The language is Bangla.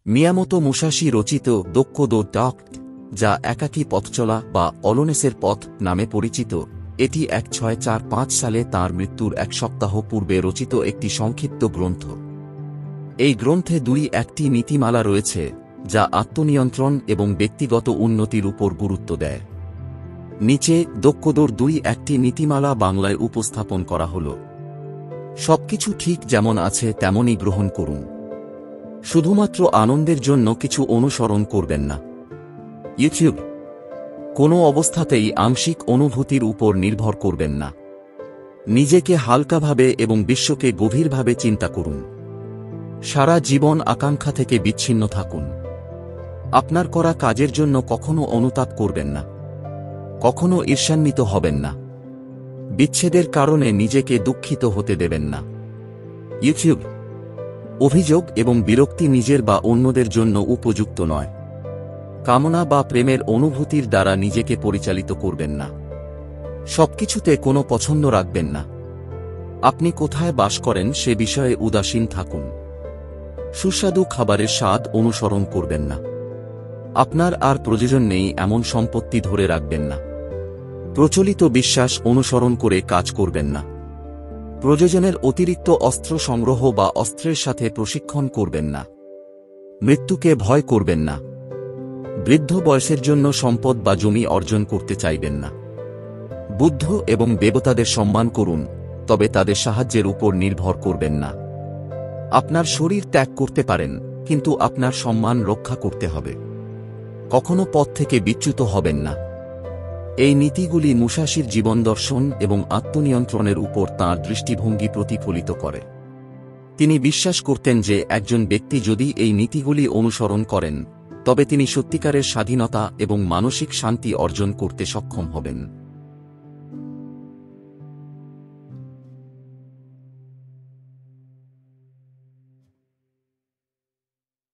মিয়ামোতো মুসাশি রচিত দোক্কো দো ডাক, যা একাকী পথচলা বা অলনেসের পথ নামে পরিচিত, এটি 1645 সালে তাঁর মৃত্যুর এক সপ্তাহ পূর্বে রচিত একটি সংক্ষিপ্ত গ্রন্থ। এই গ্রন্থে একটি নীতিমালা রয়েছে যা আত্মনিয়ন্ত্রণ এবং ব্যক্তিগত উন্নতির উপর গুরুত্ব দেয়। নিচে দোক্কোদোর একটি নীতিমালা বাংলায় উপস্থাপন করা হল। সবকিছু ঠিক যেমন আছে তেমনই গ্রহণ করুন। শুধুমাত্র আনন্দের জন্য কিছু অনুসরণ করবেন না। ইউটিউব কোনো অবস্থাতেই আংশিক অনুভূতির উপর নির্ভর করবেন না। নিজেকে হালকাভাবে এবং বিশ্বকে গভীরভাবে চিন্তা করুন। সারা জীবন আকাঙ্ক্ষা থেকে বিচ্ছিন্ন থাকুন। আপনার করা কাজের জন্য কখনো অনুতাপ করবেন না। কখনো ঈর্ষান্বিত হবেন না। বিচ্ছেদের কারণে নিজেকে দুঃখিত হতে দেবেন না। ইউটিউব অভিযোগ এবং বিরক্তি নিজের বা অন্যদের জন্য উপযুক্ত নয়। কামনা বা প্রেমের অনুভূতির দ্বারা নিজেকে পরিচালিত করবেন না। সবকিছুতে কোনো পছন্দ রাখবেন না। আপনি কোথায় বাস করেন সে বিষয়ে উদাসীন থাকুন। সুস্বাদু খাবারের স্বাদ অনুসরণ করবেন না। আপনার আর প্রয়োজন নেই এমন সম্পত্তি ধরে রাখবেন না। প্রচলিত বিশ্বাস অনুসরণ করে কাজ করবেন না। প্রয়োজনের অতিরিক্ত অস্ত্র সংগ্রহ বা অস্ত্রের সাথে প্রশিক্ষণ করবেন না। মৃত্যুকে ভয় করবেন না। বৃদ্ধ বয়সের জন্য সম্পদ বা জমি অর্জন করতে চাইবেন না। বুদ্ধ এবং দেবতাদের সম্মান করুন, তবে তাদের সাহায্যের উপর নির্ভর করবেন না। আপনার শরীর ত্যাগ করতে পারেন, কিন্তু আপনার সম্মান রক্ষা করতে হবে। কখনো পথ থেকে বিচ্যুত হবেন না। এই নীতিগুলি মুসাশির জীবনদর্শন এবং আত্মনিয়ন্ত্রণের উপর তাঁর দৃষ্টিভঙ্গি প্রতিফলিত করে। তিনি বিশ্বাস করতেন যে একজন ব্যক্তি যদি এই নীতিগুলি অনুসরণ করেন, তবে তিনি সত্যিকারের স্বাধীনতা এবং মানসিক শান্তি অর্জন করতে সক্ষম হবেন।